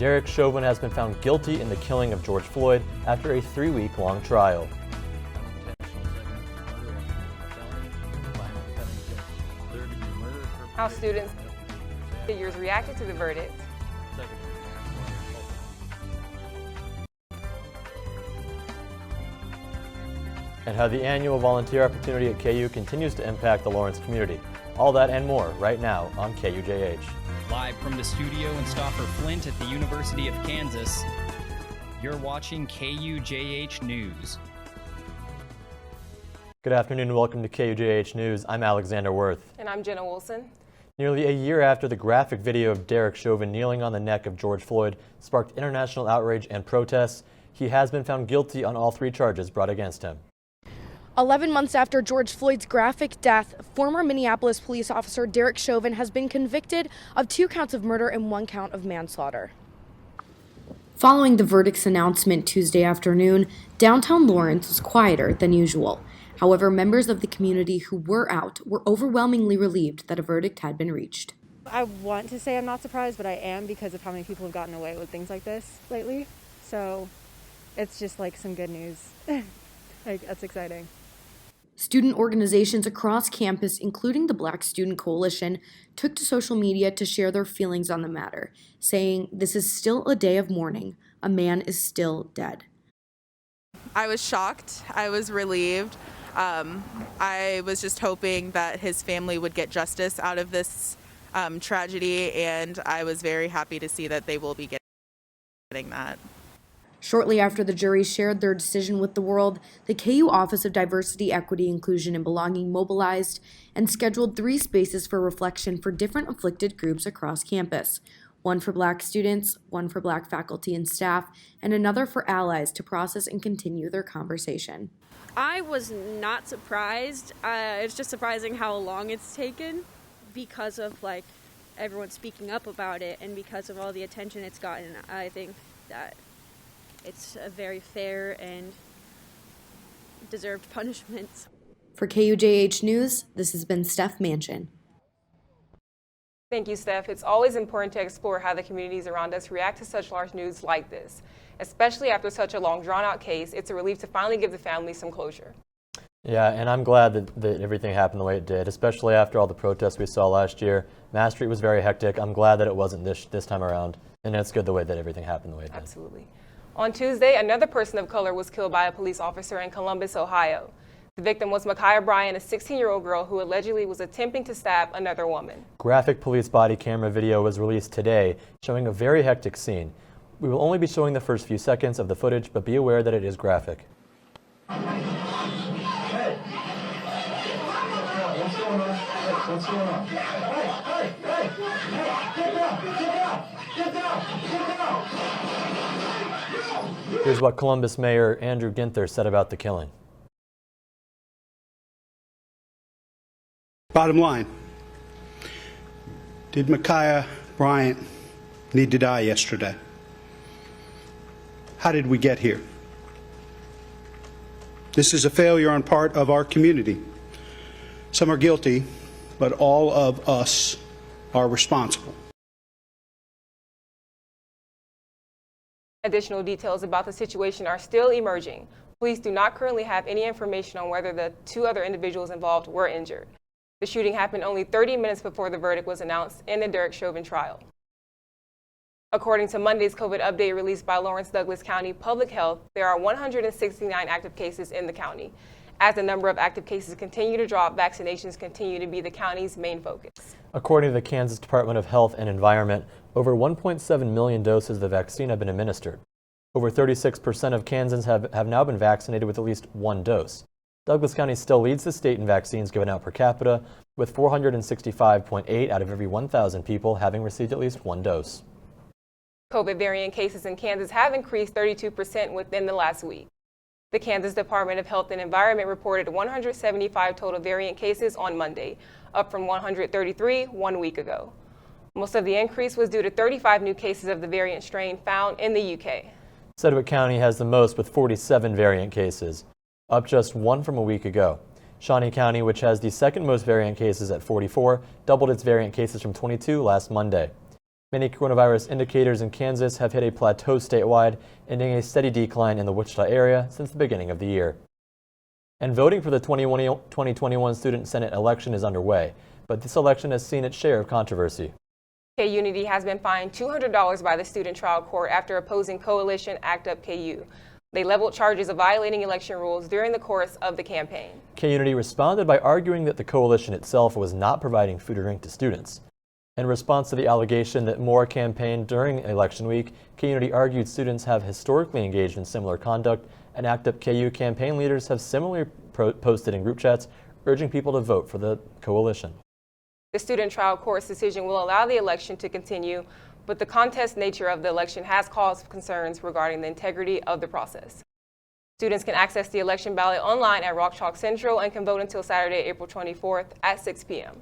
Derek Chauvin has been found guilty in the killing of George Floyd after a 3-week-long trial. How students reacted to the verdict. And how the annual volunteer opportunity at KU continues to impact the Lawrence community. All that and more right now on KUJH. Live from the studio in Stauffer Flint at the University of Kansas, you're watching KUJH News. Good afternoon and welcome to KUJH News. I'm Alexander Worth. And I'm Jenna Wilson. Nearly a year after the graphic video of Derek Chauvin kneeling on the neck of George Floyd sparked international outrage and protests, he has been found guilty on all 3 charges brought against him. 11 months after George Floyd's graphic death, former Minneapolis police officer Derek Chauvin has been convicted of 2 counts of murder and 1 count of manslaughter. Following the verdict's announcement Tuesday afternoon, downtown Lawrence was quieter than usual. However, members of the community who were out were overwhelmingly relieved that a verdict had been reached. I want to say I'm not surprised, but I am because of how many people have gotten away with things like this lately. So it's just like some good news. That's exciting. Student organizations across campus, including the Black Student Coalition, took to social media to share their feelings on the matter, saying, "This is still a day of mourning. A man is still dead." I was shocked. I was relieved. I was just hoping that his family would get justice out of this tragedy, and I was very happy to see that they will be getting that. Shortly after the jury shared their decision with the world, the KU Office of Diversity, Equity, Inclusion, and Belonging mobilized and scheduled 3 spaces for reflection for different afflicted groups across campus. 1 for Black students, 1 for Black faculty and staff, and another for allies to process and continue their conversation. I was not surprised. It's just surprising how long it's taken because of everyone speaking up about it and because of all the attention it's gotten. I think that it's a very fair and deserved punishment. For KUJH News, this has been Steph Manchin. Thank you, Steph. It's always important to explore how the communities around us react to such large news like this. Especially after such a long, drawn-out case, it's a relief to finally give the family some closure. Yeah, and I'm glad that everything happened the way it did, especially after all the protests we saw last year. Mass Street was very hectic. I'm glad that it wasn't this time around, and it's good the way that everything happened the way it did. Absolutely. On Tuesday, another person of color was killed by a police officer in Columbus, Ohio. The victim was Micaiah Bryant, a 16-year-old girl who allegedly was attempting to stab another woman. Graphic police body camera video was released today, showing a very hectic scene. We will only be showing the first few seconds of the footage, but be aware that it is graphic. Hey. What's going on? What's going on? Hey! Get down! Here's what Columbus Mayor Andrew Ginther said about the killing. Bottom line, did Micaiah Bryant need to die yesterday? How did we get here? This is a failure on part of our community. Some are guilty, but all of us are responsible. Additional details about the situation are still emerging. Police do not currently have any information on whether the 2 other individuals involved were injured. The shooting happened only 30 minutes before the verdict was announced in the Derek Chauvin trial. According to Monday's COVID update released by Lawrence Douglas County Public Health, there are 169 active cases in the county. As the number of active cases continue to drop, vaccinations continue to be the county's main focus. According to the Kansas Department of Health and Environment, over 1.7 million doses of the vaccine have been administered. Over 36% of Kansans have now been vaccinated with at least 1 dose. Douglas County still leads the state in vaccines given out per capita, with 465.8 out of every 1,000 people having received at least 1 dose. COVID variant cases in Kansas have increased 32% within the last week. The Kansas Department of Health and Environment reported 175 total variant cases on Monday, up from 133 1 week ago. Most of the increase was due to 35 new cases of the variant strain found in the UK. Sedgwick County has the most with 47 variant cases, up just 1 from a week ago. Shawnee County, which has the second most variant cases at 44, doubled its variant cases from 22 last Monday. Many coronavirus indicators in Kansas have hit a plateau statewide, ending a steady decline in the Wichita area since the beginning of the year. And voting for the 2021 Student Senate election is underway, but this election has seen its share of controversy. KUnity has been fined $200 by the Student Trial Court after opposing coalition Act Up KU. They leveled charges of violating election rules during the course of the campaign. KUnity responded by arguing that the coalition itself was not providing food or drink to students. In response to the allegation that Moore campaigned during election week, KUnity argued students have historically engaged in similar conduct, and Act Up KU campaign leaders have similarly posted in group chats urging people to vote for the coalition. The Student Trial Court's decision will allow the election to continue, but the contest nature of the election has caused concerns regarding the integrity of the process. Students can access the election ballot online at Rock Chalk Central and can vote until Saturday, April 24th at 6 p.m.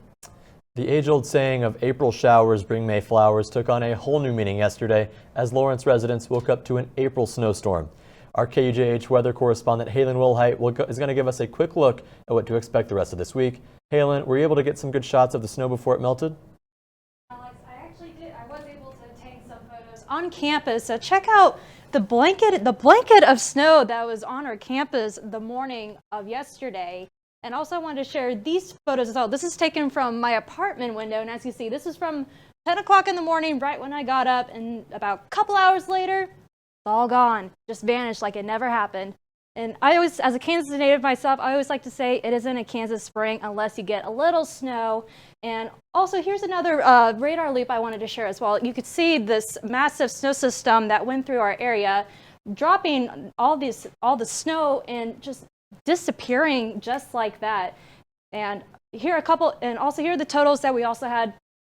The age-old saying of April showers bring May flowers took on a whole new meaning yesterday as Lawrence residents woke up to an April snowstorm. Our KUJH weather correspondent Halen Wilhite is going to give us a quick look at what to expect the rest of this week. Halen, were you able to get some good shots of the snow before it melted? Alex, I actually did. I was able to obtain some photos on campus. So check out the blanket of snow that was on our campus the morning of yesterday. And also I wanted to share these photos as well. This is taken from my apartment window, and as you see, this is from 10 o'clock in the morning, right when I got up, and about a couple hours later, it's all gone, just vanished like it never happened. And I always, as a Kansas native myself, I always like to say it isn't a Kansas spring unless you get a little snow. And also, here's another radar loop I wanted to share as well. You could see this massive snow system that went through our area, dropping all the snow and just disappearing just like that. And here are the totals that we also had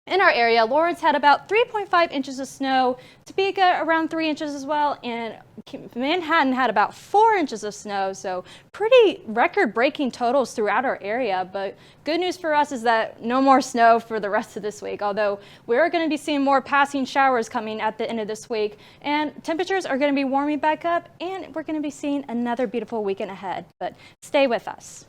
in our area. Lawrence had about 3.5 inches of snow, Topeka around 3 inches as well, and Manhattan had about 4 inches of snow, so pretty record-breaking totals throughout our area. But good news for us is that no more snow for the rest of this week, although we're going to be seeing more passing showers coming at the end of this week, and temperatures are going to be warming back up, and we're going to be seeing another beautiful weekend ahead. But stay with us.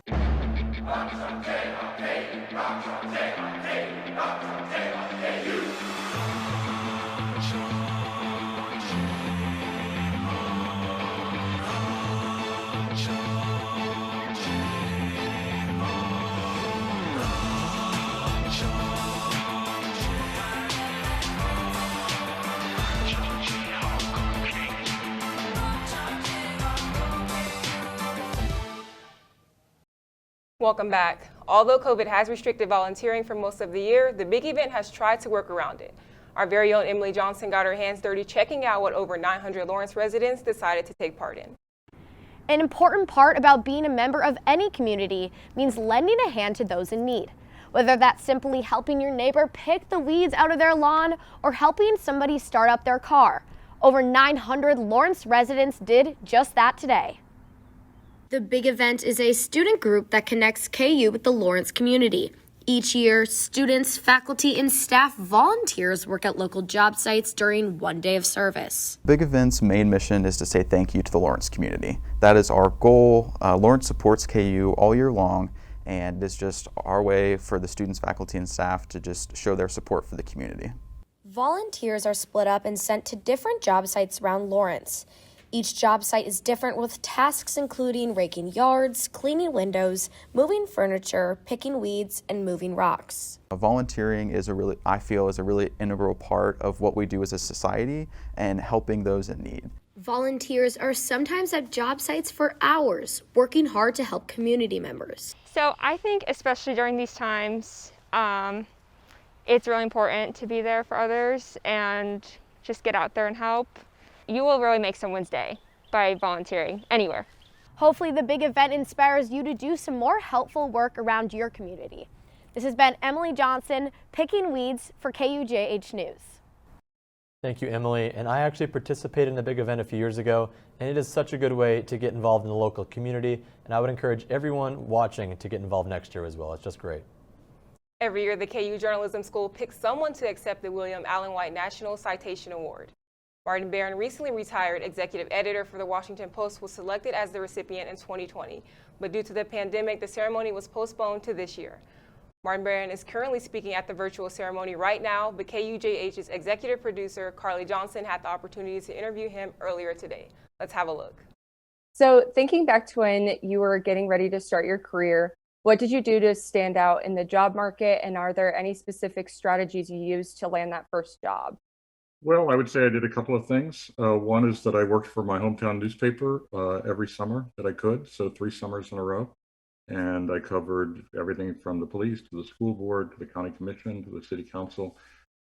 Welcome back. Although COVID has restricted volunteering for most of the year, the big event has tried to work around it. Our very own Emily Johnson got her hands dirty checking out what over 900 Lawrence residents decided to take part in. An important part about being a member of any community means lending a hand to those in need. Whether that's simply helping your neighbor pick the weeds out of their lawn or helping somebody start up their car. Over 900 Lawrence residents did just that today. The Big Event is a student group that connects KU with the Lawrence community. Each year, students, faculty, and staff volunteers work at local job sites during one day of service. Big Event's main mission is to say thank you to the Lawrence community. That is our goal. Lawrence supports KU all year long, and it's just our way for the students, faculty, and staff to just show their support for the community. Volunteers are split up and sent to different job sites around Lawrence. Each job site is different, with tasks including raking yards, cleaning windows, moving furniture, picking weeds, and moving rocks. Volunteering I feel is a really integral part of what we do as a society and helping those in need. Volunteers are sometimes at job sites for hours, working hard to help community members. So I think especially during these times, it's really important to be there for others and just get out there and help. You will really make someone's day by volunteering anywhere. Hopefully the Big Event inspires you to do some more helpful work around your community. This has been Emily Johnson, picking weeds for KUJH News. Thank you, Emily. And I actually participated in the Big Event a few years ago, and it is such a good way to get involved in the local community. And I would encourage everyone watching to get involved next year as well. It's just great. Every year, the KU Journalism School picks someone to accept the William Allen White National Citation Award. Martin Barron, recently retired executive editor for the Washington Post, was selected as the recipient in 2020, but due to the pandemic, the ceremony was postponed to this year. Martin Barron is currently speaking at the virtual ceremony right now, but KUJH's executive producer, Carly Johnson, had the opportunity to interview him earlier today. Let's have a look. So thinking back to when you were getting ready to start your career, what did you do to stand out in the job market, and are there any specific strategies you used to land that first job? Well, I would say I did a couple of things. One is that I worked for my hometown newspaper every summer that I could, so 3 summers in a row. And I covered everything from the police to the school board to the county commission to the city council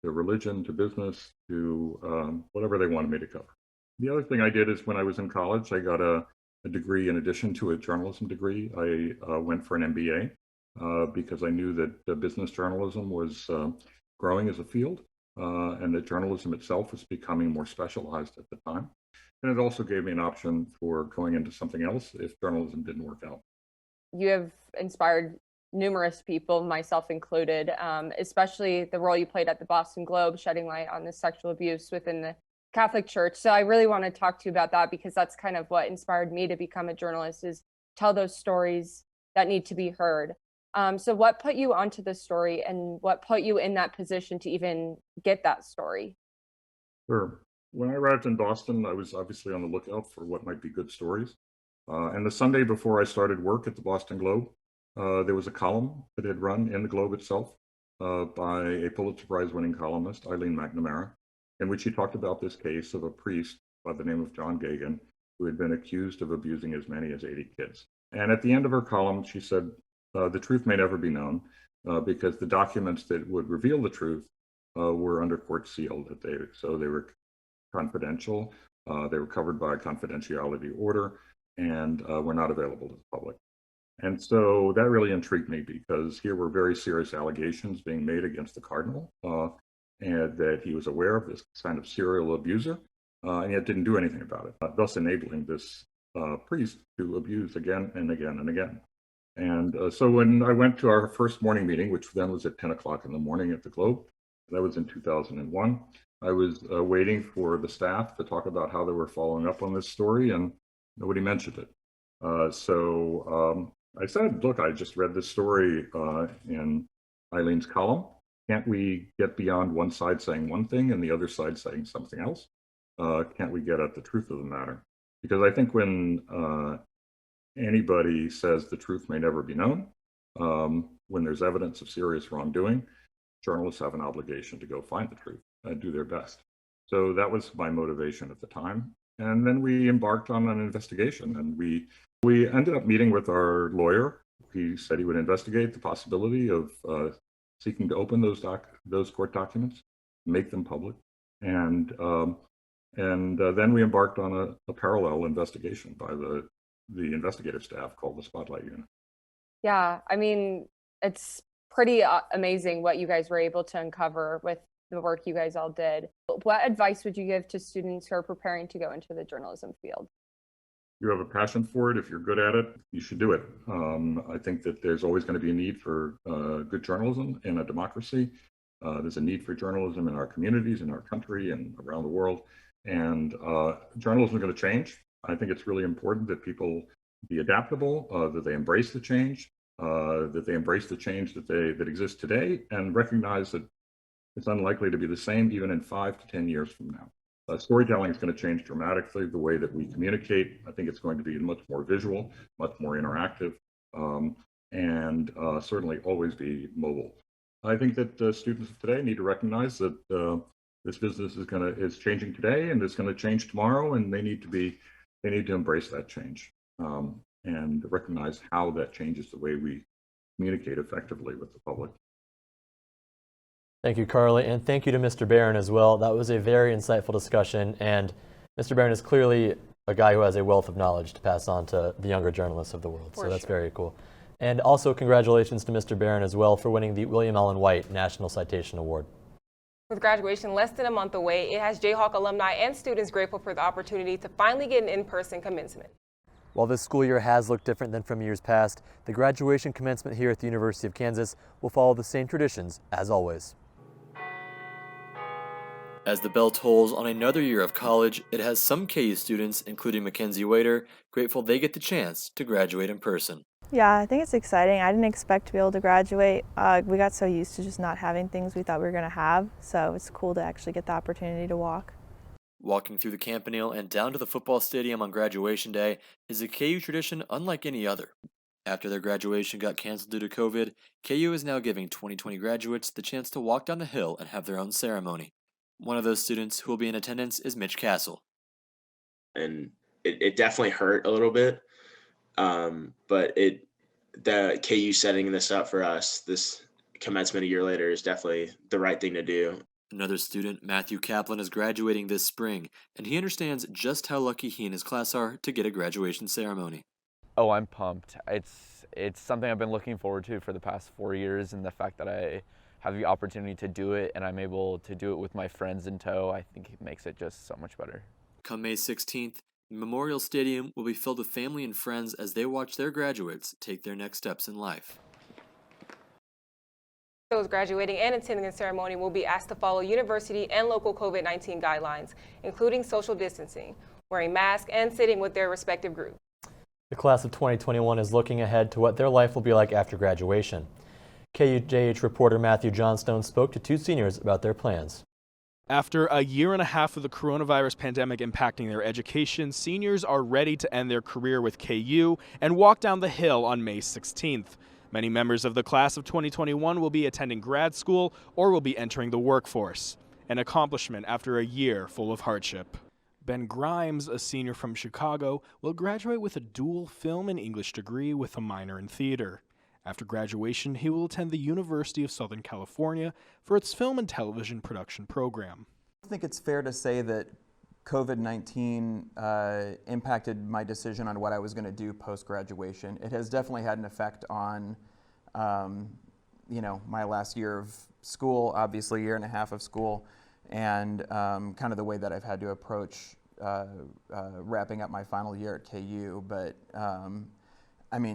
to religion to business to whatever they wanted me to cover. The other thing I did is when I was in college, I got a degree in addition to a journalism degree. I went for an MBA because I knew that business journalism was growing as a field and that journalism itself was becoming more specialized at the time. And it also gave me an option for going into something else if journalism didn't work out. You have inspired numerous people, myself included, especially the role you played at the Boston Globe, shedding light on the sexual abuse within the Catholic Church. So I really want to talk to you about that because that's kind of what inspired me to become a journalist, is tell those stories that need to be heard. So what put you onto this story, and what put you in that position to even get that story? Sure. When I arrived in Boston, I was obviously on the lookout for what might be good stories. And the Sunday before I started work at the Boston Globe, there was a column that had run in the Globe itself by a Pulitzer Prize winning columnist, Eileen McNamara, in which she talked about this case of a priest by the name of John Gagan, who had been accused of abusing as many as 80 kids. And at the end of her column, she said, the truth may never be known because the documents that would reveal the truth were under court seal, so they were confidential, they were covered by a confidentiality order, and were not available to the public. And so that really intrigued me because here were very serious allegations being made against the cardinal, and that he was aware of this kind of serial abuser, and yet didn't do anything about it, thus enabling this priest to abuse again and again and again. And so when I went to our first morning meeting, which then was at 10 o'clock in the morning at the Globe, that was in 2001, I was waiting for the staff to talk about how they were following up on this story, and nobody mentioned it. So I said, look, I just read this story in Eileen's column. Can't we get beyond one side saying one thing and the other side saying something else? Can't we get at the truth of the matter? Because I think when anybody says the truth may never be known, when there's evidence of serious wrongdoing, journalists have an obligation to go find the truth and do their best. So that was my motivation at the time. And then we embarked on an investigation, and we ended up meeting with our lawyer. He said he would investigate the possibility of seeking to open those court documents, make them public, and then we embarked on a parallel investigation by the investigative staff called the Spotlight Unit. Yeah, I mean, it's pretty amazing what you guys were able to uncover with the work you guys all did. What advice would you give to students who are preparing to go into the journalism field? You have a passion for it. If you're good at it, you should do it. I think that there's always going to be a need for good journalism in a democracy. There's a need for journalism in our communities, in our country, and around the world. And journalism is going to change. I think it's really important that people be adaptable, that they embrace the change, that exists today, and recognize that it's unlikely to be the same even in 5 to 10 years from now. Storytelling is going to change dramatically the way that we communicate. I think it's going to be much more visual, much more interactive, and certainly always be mobile. I think that students of today need to recognize that this business is changing today, and it's going to change tomorrow, and they need to embrace that change and recognize how that changes the way we communicate effectively with the public. Thank you, Carly, and thank you to Mr. Barron as well. That was a very insightful discussion, and Mr. Barron is clearly a guy who has a wealth of knowledge to pass on to the younger journalists of the world, so that's very cool. And also congratulations to Mr. Barron as well for winning the William Allen White National Citation Award. With graduation less than a month away, it has Jayhawk alumni and students grateful for the opportunity to finally get an in-person commencement. While this school year has looked different than from years past, the graduation commencement here at the University of Kansas will follow the same traditions as always. As the bell tolls on another year of college, it has some KU students, including Mackenzie Waiter, grateful they get the chance to graduate in person. Yeah, I think it's exciting. I didn't expect to be able to graduate. We got so used to just not having things we thought we were going to have, so it's cool to actually get the opportunity to walk. Walking through the Campanile and down to the football stadium on graduation day is a KU tradition unlike any other. After their graduation got canceled due to COVID, KU is now giving 2020 graduates the chance to walk down the hill and have their own ceremony. One of those students who will be in attendance is Mitch Castle. And it definitely hurt a little bit, but the KU setting this up for us, this commencement a year later, is definitely the right thing to do. Another student, Matthew Kaplan, is graduating this spring, and he understands just how lucky he and his class are to get a graduation ceremony. Oh, I'm pumped. It's something I've been looking forward to for the past 4 years, and the fact that I have the opportunity to do it and I'm able to do it with my friends in tow, I think it makes it just so much better. Come May 16th, Memorial Stadium will be filled with family and friends as they watch their graduates take their next steps in life. Those graduating and attending the ceremony will be asked to follow university and local COVID-19 guidelines, including social distancing, wearing masks, and sitting with their respective groups. The class of 2021 is looking ahead to what their life will be like after graduation. KUJH reporter Matthew Johnstone spoke to two seniors about their plans. After a year and a half of the coronavirus pandemic impacting their education, seniors are ready to end their career with KU and walk down the hill on May 16th. Many members of the class of 2021 will be attending grad school or will be entering the workforce, an accomplishment after a year full of hardship. Ben Grimes, a senior from Chicago, will graduate with a dual film and English degree with a minor in theater. After graduation, he will attend the University of Southern California for its film and television production program. I think it's fair to say that COVID-19 impacted my decision on what I was going to do post-graduation. It has definitely had an effect on, my last year of school, obviously year and a half of school, and kind of the way that I've had to approach wrapping up my final year at KU. But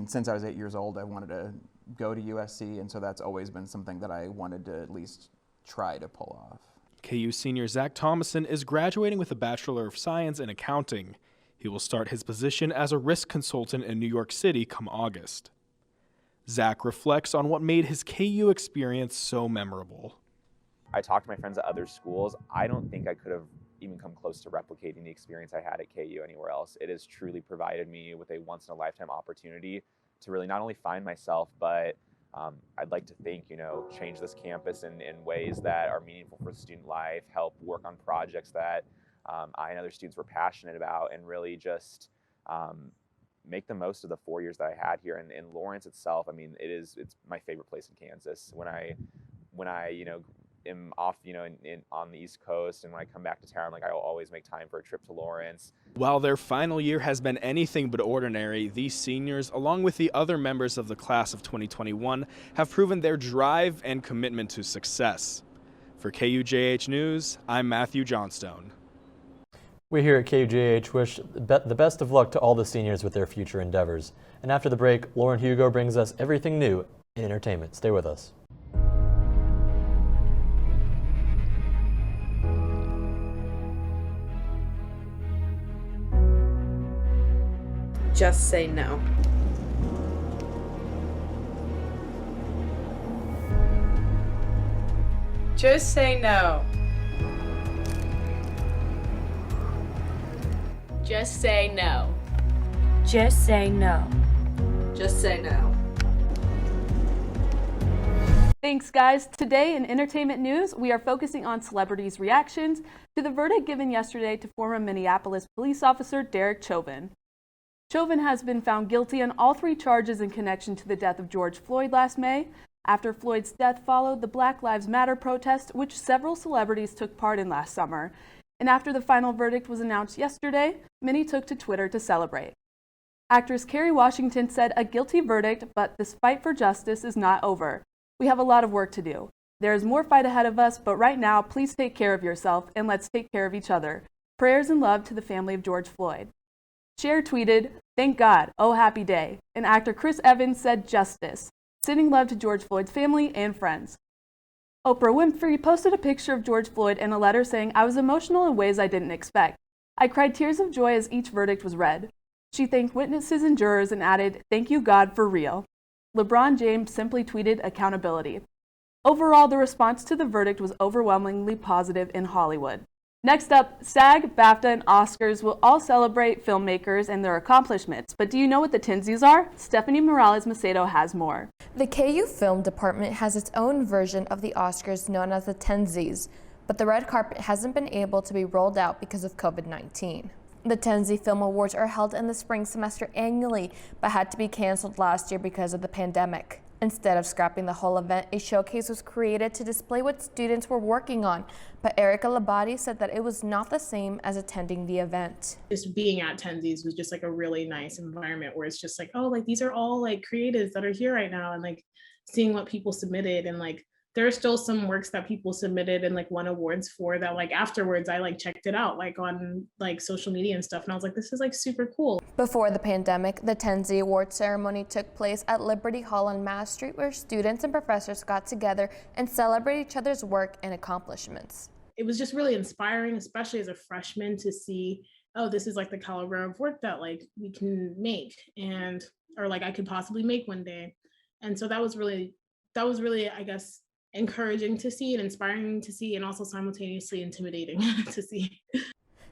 since I was 8 years old, I wanted to go to USC, and so that's always been something that I wanted to at least try to pull off. KU senior Zach Thomason is graduating with a Bachelor of Science in Accounting. He will start his position as a risk consultant in New York City come August. Zach reflects on what made his KU experience so memorable. I talked to my friends at other schools. I don't think I could have even come close to replicating the experience I had at KU anywhere else. It has truly provided me with a once-in-a-lifetime opportunity to really not only find myself, but I'd like to think, change this campus in ways that are meaningful for student life, help work on projects that I and other students were passionate about, and really just make the most of the 4 years that I had here. And Lawrence itself, it's my favorite place in Kansas. When I am off, on the East Coast, and when I come back to town, I will always make time for a trip to Lawrence. While their final year has been anything but ordinary, these seniors, along with the other members of the class of 2021, have proven their drive and commitment to success. For KUJH News, I'm Matthew Johnstone. We here at KUJH wish the best of luck to all the seniors with their future endeavors. And after the break, Lauren Hugo brings us everything new in entertainment. Stay with us. Just say no. Just say no. Just say no. Just say no. Just say no. Thanks, guys. Today in entertainment news, we are focusing on celebrities' reactions to the verdict given yesterday to former Minneapolis police officer Derek Chauvin. Chauvin has been found guilty on all 3 charges in connection to the death of George Floyd last May. After Floyd's death followed the Black Lives Matter protest, which several celebrities took part in last summer. And after the final verdict was announced yesterday, many took to Twitter to celebrate. Actress Kerry Washington said, "A guilty verdict, but this fight for justice is not over. We have a lot of work to do. There is more fight ahead of us, but right now, please take care of yourself and let's take care of each other. Prayers and love to the family of George Floyd." Cher tweeted, "Thank God, oh happy day." And actor Chris Evans said, "Justice," sending love to George Floyd's family and friends. Oprah Winfrey posted a picture of George Floyd and a letter saying, "I was emotional in ways I didn't expect. I cried tears of joy as each verdict was read." She thanked witnesses and jurors and added, "Thank you, God, for real." LeBron James simply tweeted accountability. Overall, the response to the verdict was overwhelmingly positive in Hollywood. Next up, SAG, BAFTA, and Oscars will all celebrate filmmakers and their accomplishments. But do you know what the Tinsies are? Stephanie Morales-Macedo has more. The KU Film Department has its own version of the Oscars known as the Tinsies, but the red carpet hasn't been able to be rolled out because of COVID-19. The Tinsie Film Awards are held in the spring semester annually, but had to be canceled last year because of the pandemic. Instead of scrapping the whole event, a showcase was created to display what students were working on, but Erica Labate said that it was not the same as attending the event. Just being at Tensies was just like a really nice environment where it's just like, oh, like these are all like creatives that are here right now, and like seeing what people submitted, and like there are still some works that people submitted and like won awards for that, like afterwards I like checked it out like on like social media and stuff, and I was like, this is like super cool. Before the pandemic, the Tinsie Award ceremony took place at Liberty Hall on Mass Street, where students and professors got together and celebrated each other's work and accomplishments. It was just really inspiring, especially as a freshman, to see, oh, this is like the caliber of work that like we can make, and or like I could possibly make one day. And so that was really, I guess, encouraging to see and inspiring to see, and also simultaneously intimidating to see.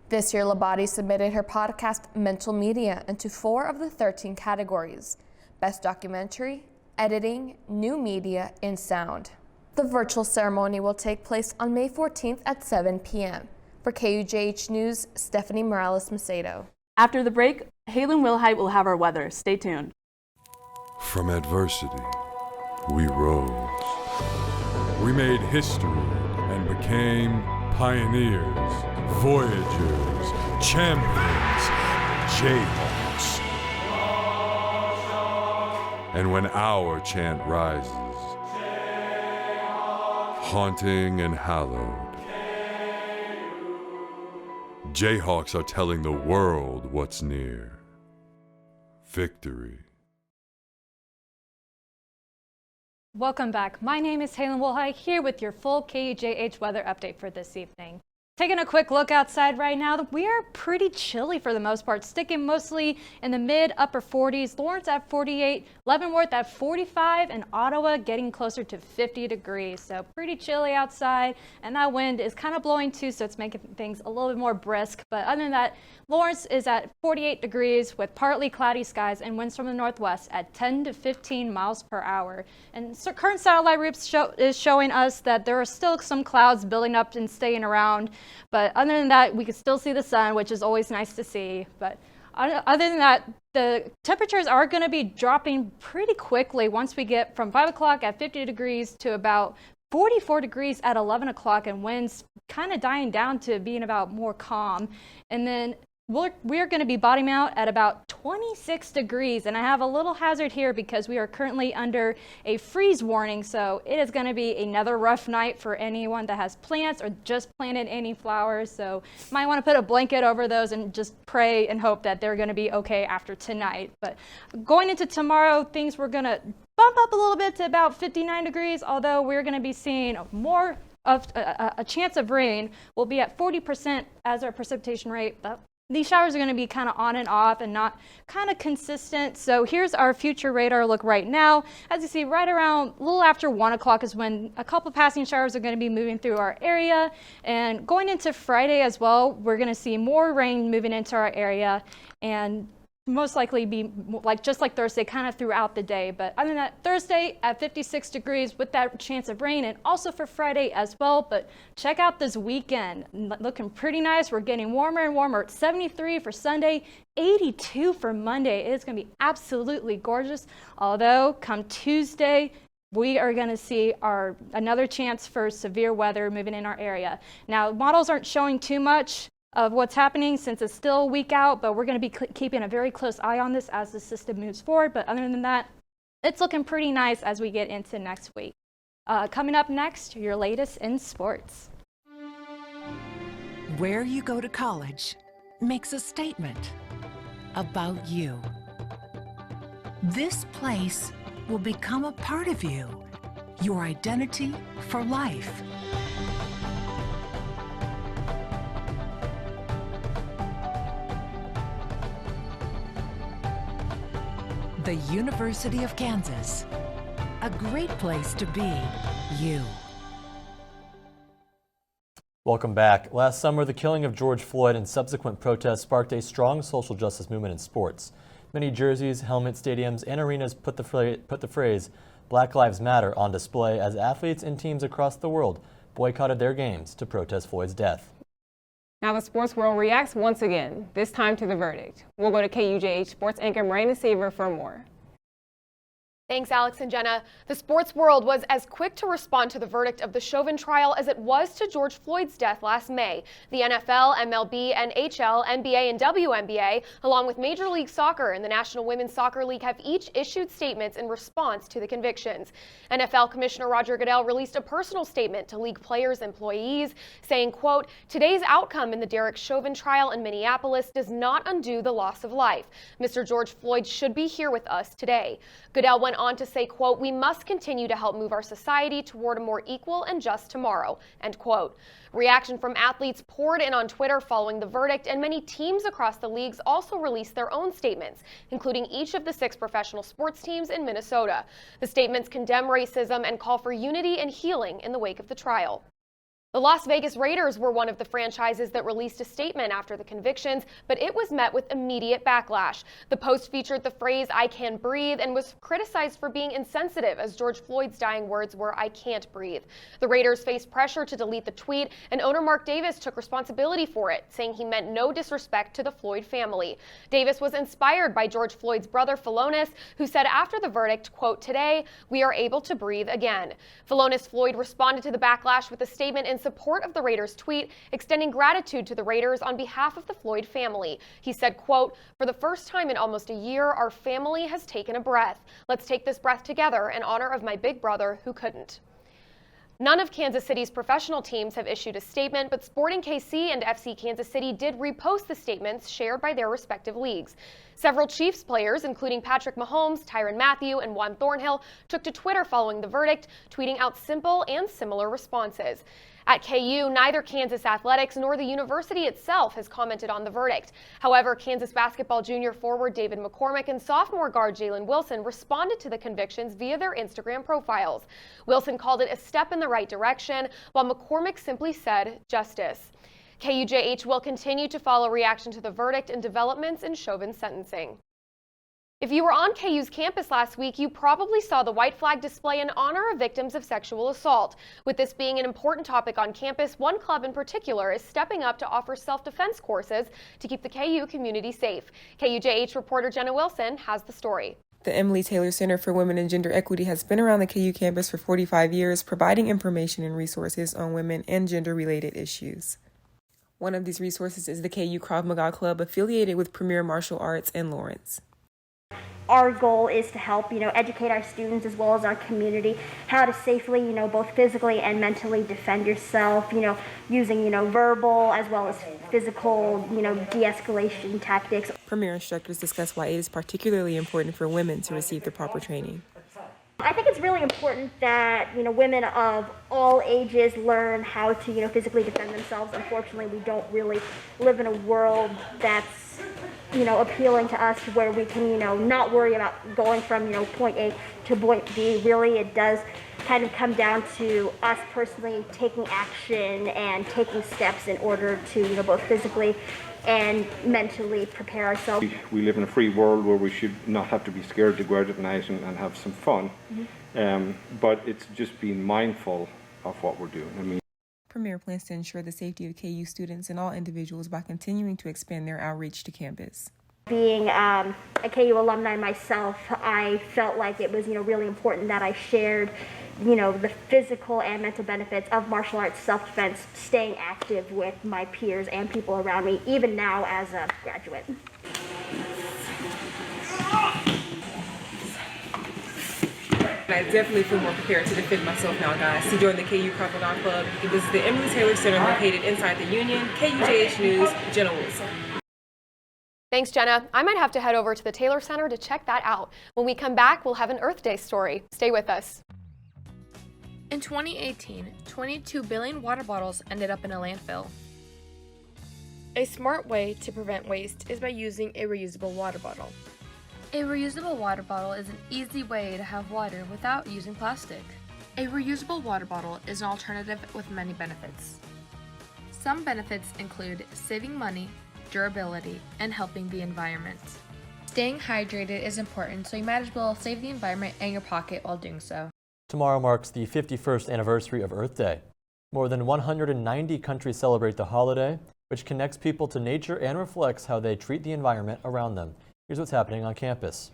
This year, Labate submitted her podcast, Mental Media, into 4 of the 13 categories: Best Documentary, Editing, New Media, and Sound. The virtual ceremony will take place on May 14th at 7 p.m. For KUJH News, Stephanie Morales-Macedo. After the break, Halen Wilhite will have our weather. Stay tuned. From adversity, we rose. We made history and became pioneers, voyagers, champions, Jayhawks. And when our chant rises, haunting and hallowed, Jayhawks are telling the world what's near. Victory. Welcome back. My name is Halen Wilhite, here with your full KUJH weather update for this evening. Taking a quick look outside right now, we are pretty chilly for the most part, sticking mostly in the mid-upper 40s. Lawrence at 48, Leavenworth at 45, and Ottawa getting closer to 50 degrees. So pretty chilly outside, and that wind is kind of blowing too, so it's making things a little bit more brisk. But other than that, Lawrence is at 48 degrees with partly cloudy skies and winds from the northwest at 10 to 15 miles per hour. And so current satellite reads is showing us that there are still some clouds building up and staying around. But other than that, we can still see the sun, which is always nice to see. But other than that, the temperatures are going to be dropping pretty quickly once we get from 5 o'clock at 50 degrees to about 44 degrees at 11 o'clock, and winds kind of dying down to being about more calm. And then we're going to be bottoming out at about 26 degrees, and I have a little hazard here because we are currently under a freeze warning, so it is going to be another rough night for anyone that has plants or just planted any flowers. So you might want to put a blanket over those and just pray and hope that they're going to be okay after tonight. But going into tomorrow, things we're going to bump up a little bit to about 59 degrees, although we're going to be seeing more of a chance of rain. We'll be at 40% as our precipitation rate. These showers are going to be kind of on and off and not kind of consistent. So here's our future radar look right now. As you see, right around a little after 1 o'clock is when a couple passing showers are going to be moving through our area. And going into Friday as well, we're going to see more rain moving into our area, and most likely be just like Thursday, kind of throughout the day. But other than that, Thursday at 56 degrees with that chance of rain, and also for Friday as well. But check out this weekend, looking pretty nice. We're getting warmer and warmer. 73 for Sunday, 82 for Monday. It is going to be absolutely gorgeous. Although come Tuesday, we are going to see another chance for severe weather moving in our area. Now, models aren't showing too much of what's happening since it's still a week out, but we're going to be keeping a very close eye on this as the system moves forward. But other than that, it's looking pretty nice as we get into next week. Coming up next, your latest in sports. Where you go to college makes a statement about you. This place will become a part of you, your identity for life. The University of Kansas. A great place to be you. Welcome back. Last summer, the killing of George Floyd and subsequent protests sparked a strong social justice movement in sports. Many jerseys, helmets, stadiums, and arenas put the phrase Black Lives Matter on display as athletes and teams across the world boycotted their games to protest Floyd's death. Now the sports world reacts once again, this time to the verdict. We'll go to KUJH sports anchor Miranda Saver for more. Thanks, Alex and Jenna. The sports world was as quick to respond to the verdict of the Chauvin trial as it was to George Floyd's death last May. The NFL, MLB, NHL, NBA, and WNBA, along with Major League Soccer and the National Women's Soccer League, have each issued statements in response to the convictions. NFL Commissioner Roger Goodell released a personal statement to league players' employees, saying, quote, "Today's outcome in the Derek Chauvin trial in Minneapolis does not undo the loss of life. Mr. George Floyd should be here with us today." Goodell went on to say, quote, "We must continue to help move our society toward a more equal and just tomorrow," end quote. Reaction from athletes poured in on Twitter following the verdict, and many teams across the leagues also released their own statements, including each of the 6 professional sports teams in Minnesota. The statements condemn racism and call for unity and healing in the wake of the trial. The Las Vegas Raiders were one of the franchises that released a statement after the convictions, but it was met with immediate backlash. The post featured the phrase "I can breathe" and was criticized for being insensitive, as George Floyd's dying words were "I can't breathe." The Raiders faced pressure to delete the tweet, and owner Mark Davis took responsibility for it, saying he meant no disrespect to the Floyd family. Davis was inspired by George Floyd's brother Philonis, who said after the verdict, quote, "Today, we are able to breathe again." Philonis Floyd responded to the backlash with a statement in support of the Raiders' tweet, extending gratitude to the Raiders on behalf of the Floyd family. He said, quote, "For the first time in almost a year, our family has taken a breath. Let's take this breath together in honor of my big brother who couldn't." None of Kansas City's professional teams have issued a statement, but Sporting KC and FC Kansas City did repost the statements shared by their respective leagues. Several Chiefs players, including Patrick Mahomes, Tyrann Mathieu, and Juan Thornhill, took to Twitter following the verdict, tweeting out simple and similar responses. At KU, neither Kansas Athletics nor the university itself has commented on the verdict. However, Kansas basketball junior forward David McCormick and sophomore guard Jalen Wilson responded to the convictions via their Instagram profiles. Wilson called it a step in the right direction, while McCormick simply said, "Justice." KUJH will continue to follow reaction to the verdict and developments in Chauvin's sentencing. If you were on KU's campus last week, you probably saw the white flag display in honor of victims of sexual assault. With this being an important topic on campus, one club in particular is stepping up to offer self-defense courses to keep the KU community safe. KUJH reporter Jenna Wilson has the story. The Emily Taylor Center for Women and Gender Equity has been around the KU campus for 45 years, providing information and resources on women and gender-related issues. One of these resources is the KU Krav Maga Club, affiliated with Premier Martial Arts in Lawrence. Our goal is to help, educate our students as well as our community how to safely, both physically and mentally defend yourself, using, verbal as well as physical, de-escalation tactics. Premier instructors discuss why it is particularly important for women to receive the proper training. I think it's really important that, women of all ages learn how to, physically defend themselves. Unfortunately, we don't really live in a world that's, appealing to us where we can, not worry about going from, point A to point B. Really, it does kind of come down to us personally taking action and taking steps in order to, both physically and mentally prepare ourselves. We live in a free world where we should not have to be scared to go out at night and have some fun. But it's just being mindful of what we're doing. Premier plans to ensure the safety of KU students and all individuals by continuing to expand their outreach to campus. Being a KU alumni myself, I felt like it was, really important that I shared, the physical and mental benefits of martial arts self-defense, staying active with my peers and people around me, even now as a graduate. I definitely feel more prepared to defend myself now, guys. To join the KU Krav Maga Club. This is the Emily Taylor Center located inside the Union. KUJHNews, Jenna Wilson. Thanks, Jenna. I might have to head over to the Taylor Center to check that out. When we come back, we'll have an Earth Day story. Stay with us. In 2018, 22 billion water bottles ended up in a landfill. A smart way to prevent waste is by using a reusable water bottle. A reusable water bottle is an easy way to have water without using plastic. A reusable water bottle is an alternative with many benefits. Some benefits include saving money, durability, and helping the environment. Staying hydrated is important, so you might as well save the environment and your pocket while doing so. Tomorrow marks the 51st anniversary of Earth Day. More than 190 countries celebrate the holiday, which connects people to nature and reflects how they treat the environment around them. Here's what's happening on campus.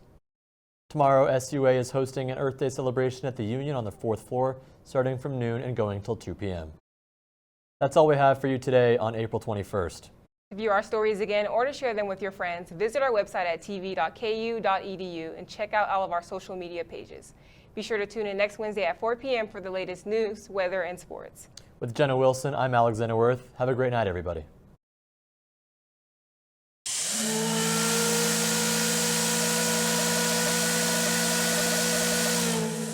Tomorrow, SUA is hosting an Earth Day celebration at the Union on the 4th floor, starting from noon and going till 2 p.m. That's all we have for you today on April 21st. To view our stories again or to share them with your friends, visit our website at tv.ku.edu and check out all of our social media pages. Be sure to tune in next Wednesday at 4 p.m. for the latest news, weather, and sports. With Jenna Wilson, I'm Alexander Worth. Have a great night, everybody.